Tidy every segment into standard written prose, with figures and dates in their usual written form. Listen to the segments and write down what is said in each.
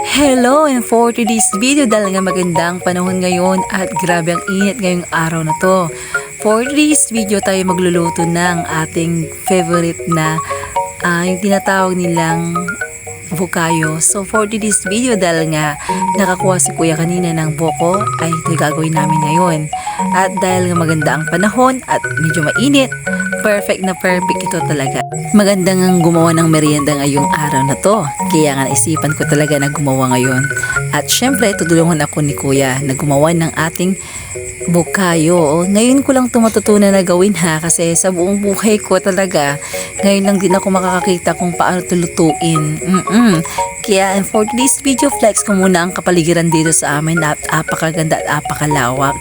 Hello, and for today's video dahil nga magandang panahon ngayon at grabe ang init ngayong araw na to. For today's video tayo magluluto ng ating favorite na yung tinatawag nilang bukayo. So for today's video dahil nga nakakuha si kuya kanina ng buko ay ito yung gagawin namin ngayon. At dahil nga maganda ang panahon at medyo mainit, perfect ito talaga. Maganda nga gumawa ng merienda ngayong araw na to. Kaya nga naisipan ko talaga na gumawa ngayon. At syempre tutulungan ako ni kuya na gumawa ng ating bukayo. Ngayon ko lang ito matutunan na gawin kasi sa buong buhay ko talaga ngayon lang din ako makakakita kung paano ito lutuin. Kaya for today's video, flex ko muna ang kapaligiran dito sa amin na apakaganda at apakalawak.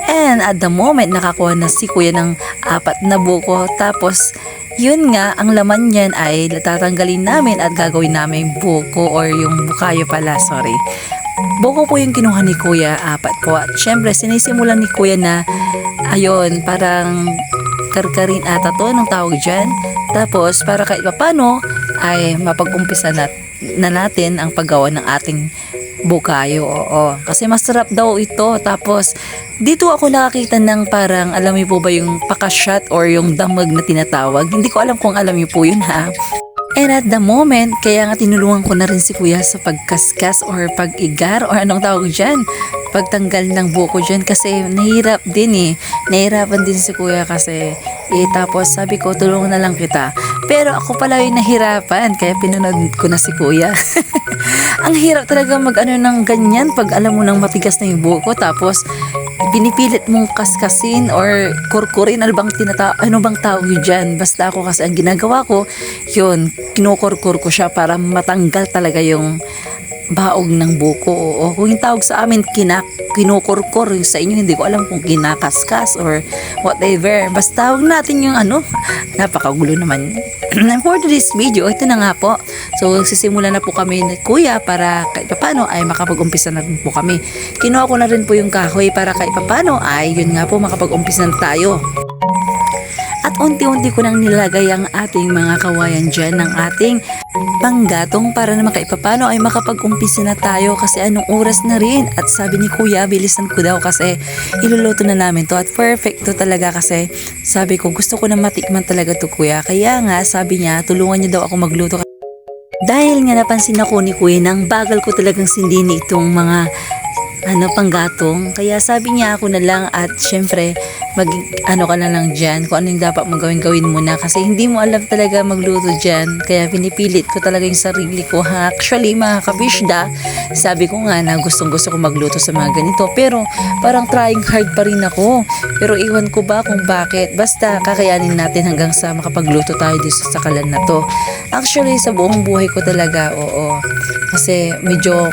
And at the moment, nakakuha na si kuya ng 4 na buko. Tapos, yun nga, ang laman niyan ay tatanggalin namin at gagawin namin buko or yung bukayo pala, sorry. Buko po yung kinuha ni kuya, 4 po. At syempre, sinisimulan ni kuya na, ayun, parang karkarin ata to, anong tawag dyan. Tapos, para kahit papano, ay mapag-umpisa na natin ang paggawa ng ating bukayo. Oo. Kasi masarap daw ito. Tapos, dito ako nakakita ng parang, alam niyo po ba yung pakashot or yung damag na tinatawag? Hindi ko alam kung alam niyo po yun And at the moment, kaya nga tinulungan ko na rin si kuya sa pagkaskas or pag-igar or anong tawag dyan, pagtanggal ng buko dyan kasi nahirap din nahirapan din si kuya kasi tapos sabi ko tulungan na lang kita, pero ako pala yung nahirapan kaya pinanood ko na si kuya. Ang hirap talaga mag-ano ng ganyan pag alam mo nang matigas na yung buko tapos pinipilit mong kaskasin or kurkurin, ano bang tawag yun dyan. Basta ako kasi ang ginagawa ko, yun, kinukurkur ko siya para matanggal talaga yung baog ng buko. O kung yung tawag sa amin, kinukurkur. Yung sa inyo, hindi ko alam kung kinakaskas or whatever. Basta tawag natin yung napakagulo naman. For today's video, ito na nga po. So, sisimula na po kami ni kuya para kahit papano ay makapag-umpisa na po kami. Kinuha ko na rin po yung kahoy para kahit papano ay yun nga po makapag-umpisa na tayo. At unti-unti ko nang nilagay ang ating mga kawayan dyan ng ating panggatong para naman kahit papano ay makapag-umpisa na tayo kasi anong oras na rin. At sabi ni kuya, bilisan ko daw kasi iluluto na namin to at perfect to talaga kasi sabi ko gusto ko na matikman talaga to kuya. Kaya nga sabi niya tulungan niya daw ako magluto. Dahil nga napansin ako ni kuya nang bagal ko talagang sindini itong mga panggatong. Kaya sabi niya ako na lang at syempre ka na lang dyan kung ano yung dapat mong gawin muna kasi hindi mo alam talaga magluto dyan. Kaya pinipilit ko talaga yung sarili ko Actually mga kabishda, sabi ko nga na gusto ko magluto sa mga ganito pero parang trying hard pa rin ako. Pero iwan ko ba kung bakit. Basta kakayanin natin hanggang sa makapagluto tayo dito sa sakalan na to. Actually sa buong buhay ko talaga, oo. Kasi medyo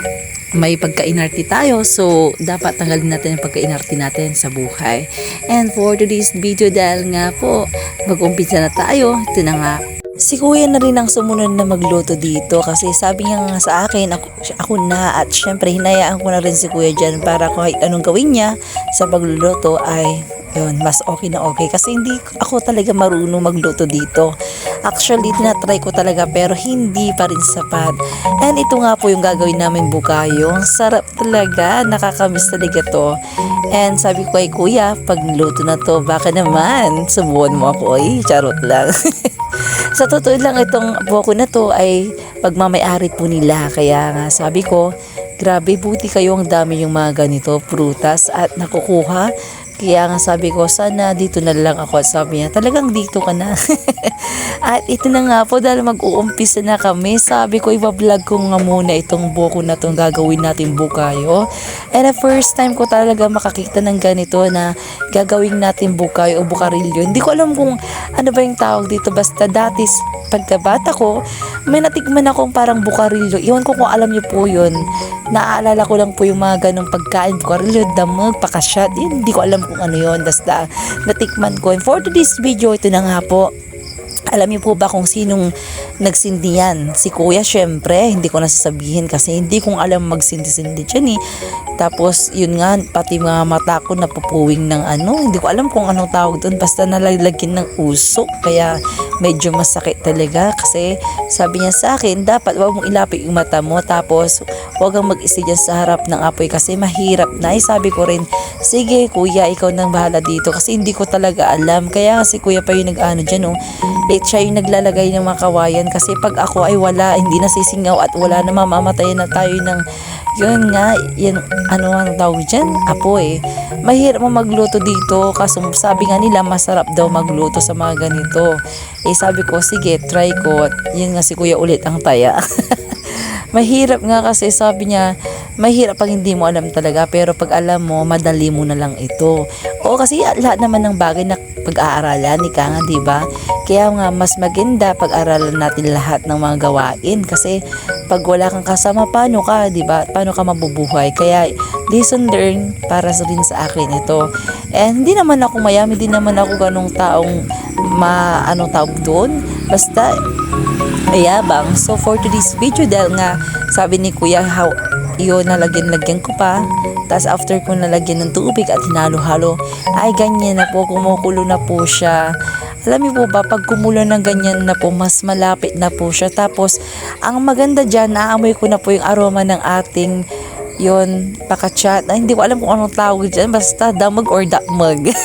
may pagka-inarte tayo, so dapat tanggalin natin ang pagka-inarte natin sa buhay. And for today's video dahil nga po mag-umpisa na tayo, ito na nga. Si kuya na rin ang sumunod na magluto dito kasi sabi niya nga sa akin, ako na at syempre hinayaan ko na rin si kuya dyan para kahit anong gawin niya sa pagluluto ay yun, mas okay na okay kasi hindi ako talaga marunong magluto dito. Actually, tinatry ko talaga pero hindi pa rin sapat. And ito nga po yung gagawin namin bukayo. Sarap talaga, nakakamiss talaga to. And sabi ko kay kuya, pag niluto na to, baka naman subuan mo ako. Charot lang. Sa totoo lang itong buko na to ay pagmamayari po nila. Kaya nga sabi ko, grabe buti kayo ang dami yung mga ganito, prutas at nakukuha. Kaya nga sabi ko, sana dito na lang ako. At sabi niya, talagang dito ka na. At ito na nga po, dahil mag-uumpisa na kami. Sabi ko, iba-vlog ko nga muna itong buko na itong gagawin natin bukayo. And the first time ko talaga makakita ng ganito na gagawin natin bukayo o bukarilyo. Hindi ko alam kung ano ba yung tawag dito. Basta dati, pagkabata ko, may natikman akong parang bukarilyo. Iwan ko kung alam niyo po yun. Naaalala ko lang po yung mga ganong pagkain. Bukarilyo, damag, pakashot. Hindi ko alam kung ano yun. Basta natikman ko. And for today's video, ito na nga po. Alam niyo po ba kung sinong nagsindi yan? Si kuya, syempre, hindi ko nasasabihin kasi hindi kong alam magsindi-sindi dyan eh. Tapos, yun nga, pati mga mata ko napupuwing ng hindi ko alam kung anong tawag doon, basta nalalagyan ng usok, kaya medyo masakit talaga kasi sabi niya sa akin, dapat wag mong ilapit yung mata mo, tapos wag kang mag-isa dyan sa harap ng apoy kasi mahirap na. Sabi ko rin, sige kuya, ikaw nang bahala dito kasi hindi ko talaga alam. Kaya si kuya pa yung nag-ano dyan siya yung naglalagay ng mga kawayan kasi pag ako ay wala, hindi nasisingaw at wala na, mamamatay na tayo ng yun nga, yan, ang tawag dyan? Apoy. Mahirap mo magluto dito kasi sabi nga nila masarap daw magluto sa mga ganito. Sabi ko, sige, try ko. Yun nga si kuya ulit ang taya. Mahirap nga kasi sabi niya, mahirap pag hindi mo alam talaga, pero pag alam mo, madali mo na lang ito. O kasi lahat naman ng bagay na pag-aaralan, ika nga, diba? Kaya nga, mas maganda pag-aralan natin lahat ng mga gawain kasi pag wala kang kasama, paano ka, diba? Paano ka mabubuhay? Kaya, lesson learn para rin sa akin ito. And hindi naman ako mayami, hindi naman ako ganong taong tawag doon. Basta, mayabang. So for today's video, dahil nga sabi ni kuya yun, nalagyan ko pa, tapos after ko nalagyan ng tubig at hinalo-halo, ay ganyan na po, kumukulo na po siya. Alam niyo po ba, pag kumulo ng ganyan na po, mas malapit na po siya. Tapos ang maganda dyan, naamoy ko na po yung aroma ng ating pakachat. Hindi ko alam kung anong tawag dyan, basta damag or damag.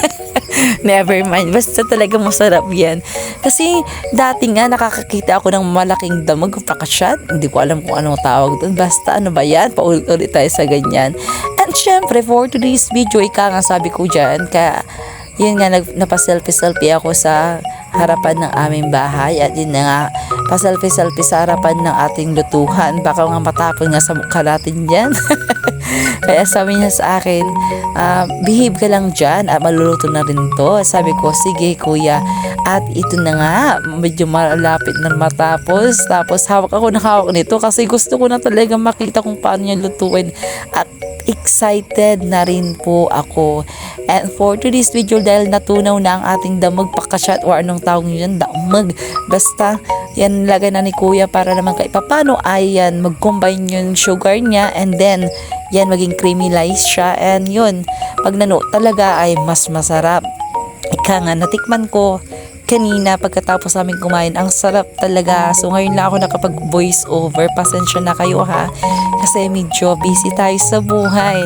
Never mind, basta talaga masarap yan. Kasi dati nga nakakakita ako ng malaking damag o pakachat, hindi ko alam kung anong tawag doon, basta ano ba yan, paulit-ulit tayo sa ganyan. And syempre for today's video, ika nga sabi ko dyan, kaya yun nga, napaselfie-selfie ako sa harapan ng aming bahay at yun na nga, paselfie-selfie sa harapan ng ating lutuhan, baka nga matapon nga sa mukha natin yan. Kaya sabi niya sa akin, behave ka lang dyan at maluluto na rin to. Sabi ko, sige kuya, at ito na nga, medyo malapit na matapos. Tapos hawak ako ng hawak nito kasi gusto ko na talaga makita kung paano niya lutuin at excited na rin po ako. And for today's video, dahil natunaw na ang ating damag pakashat or anong tawag yun, damag, basta yan lagay na ni kuya para naman kahit papano ay yan mag-combine yung sugar niya and then yan maging creamylize siya, and yun pag nano talaga ay mas masarap. Ika nga, natikman ko kanina pagkatapos namin kumain, ang sarap talaga. So ngayon lang ako nakapag voice over, pasensya na kayo ha kasi medyo busy tayo sa buhay.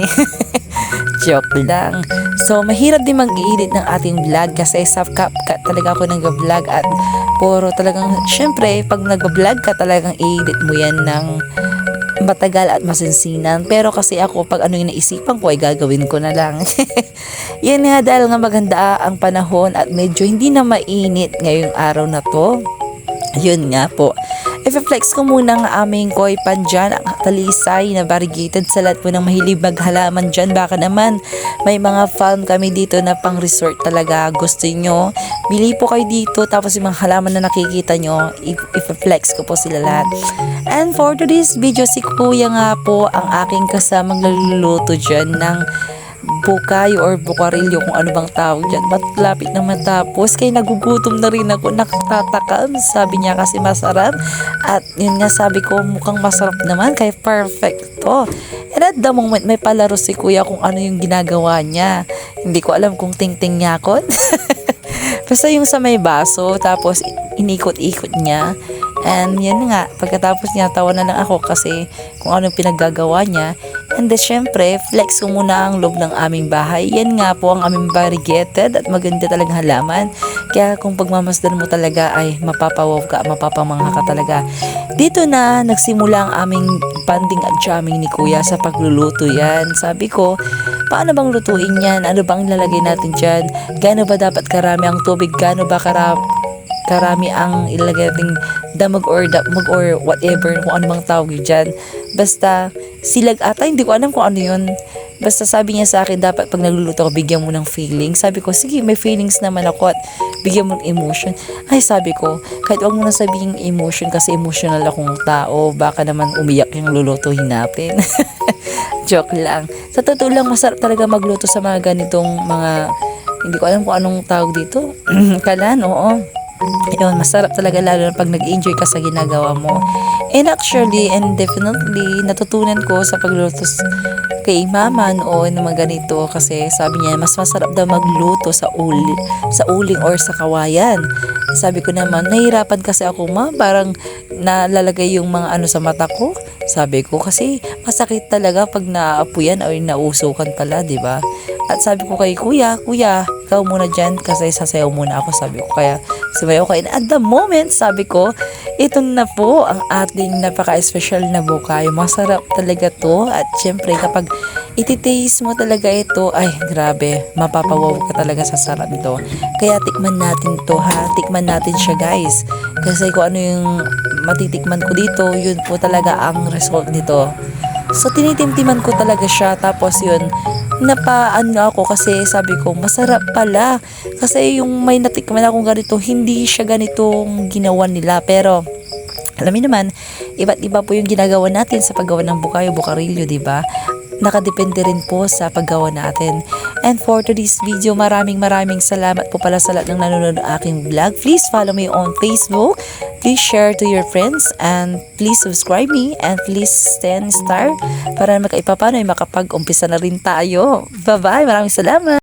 Joke lang. So mahirap din mag-i-edit ng ating vlog kasi sa CapCut talaga ako nag-vlog at puro talagang, syempre pag nag-vlog ka talagang i-edit mo yan ng matagal at masinsinan, pero kasi ako pag ano yung naisipan ko ay gagawin ko na lang. Yan nga, dahil nga maganda ang panahon at medyo hindi na mainit ngayong araw na to. Yun nga po, i-flex ko muna ang aming koi pan dyan, ang talisay na variegated sa lahat po ng mahilig maghalaman dyan. Baka naman may mga farm kami dito na pang resort talaga, gusto nyo, bili po kayo dito, tapos yung mga halaman na nakikita nyo, i-flex ko po sila lahat. And for today's video, si kuya nga po ang aking kasamang naluluto dyan ng bukayo or bukarilyo, kung ano bang tawag dyan. Lapit na matapos, kaya nagugutom na rin ako, nakatatakam. Sabi niya kasi masarap, at yun nga sabi ko, mukhang masarap naman, kaya perfect to. And at the moment, may palaro si kuya kung ano yung ginagawa niya. Hindi ko alam kung ting-ting nyakot. Basta yung sa may baso, tapos inikot-ikot niya. And yan nga, pagkatapos niya, tawa na lang ako kasi kung anong pinaggagawa niya. And then syempre, flex ko muna ang loob ng aming bahay. Yan nga po ang aming variegated at maganda talagang halaman. Kaya kung pagmamasdan mo talaga ay mapapawaw ka, mapapamangha ka talaga. Dito na nagsimula ang aming banding at jamming ni kuya sa pagluluto yan. Sabi ko, paano bang lutuin yan? Ano bang ilalagay natin dyan? Gaano ba dapat karami ang tubig? Gaano ba karami ang ilagay nating damag or whatever, kung ano bang tawag dyan. Basta silag ata, hindi ko alam kung ano yun. Basta sabi niya sa akin, dapat pag nagluluto ko, bigyan mo ng feeling. Sabi ko, sige, may feelings naman ako at bigyan mo ng emotion. Ay, sabi ko, kahit wag mo na sabihin emotion kasi emotional akong tao, baka naman umiyak yung lulutuhin natin. Joke lang. Sa totoo lang, masarap talaga magluto sa mga ganitong mga, hindi ko alam kung anong tawag dito. Kalan, oo. Yun, masarap talaga lalo na pag nag-enjoy ka sa ginagawa mo. And actually, and definitely, natutunan ko sa pagluluto kay mama noon ng mga ganito kasi sabi niya mas masarap daw magluto sa uling or sa kawayan. Sabi ko naman, nahirapan kasi ako ma, parang nalalagay yung mga ano sa mata ko. Sabi ko kasi masakit talaga pag naaapuyan o nausukan pala, di ba? At sabi ko kay kuya, ikaw muna dyan kasi sasayaw muna ako, sabi ko. Kaya sumayaw ka. And at the moment, sabi ko, ito na po ang ating napaka-special na bukayo. Masarap talaga to. At syempre, kapag ititaste mo talaga ito, ay grabe, mapapawaw ka talaga sa sarap nito. Kaya tikman natin to ha. Tikman natin siya guys. Kasi kung ano yung matitikman ko dito, yun po talaga ang result nito. So tinitimtiman ko talaga siya, tapos yun, napaano ako kasi sabi ko masarap pala kasi yung may natikman akong ganito hindi siya ganitong ginawa nila, pero alam niyo naman iba't iba po yung ginagawa natin sa paggawa ng bukayo, bukarilyo, di ba? Nakadepende rin po sa paggawa natin. And for today's video, maraming salamat po pala sa lahat ng nanonood ng aking vlog. Please follow me on Facebook, please share to your friends, and please subscribe me, and please 10 star para magkaipapano ay makapag-umpisa na rin tayo. Bye bye, maraming salamat.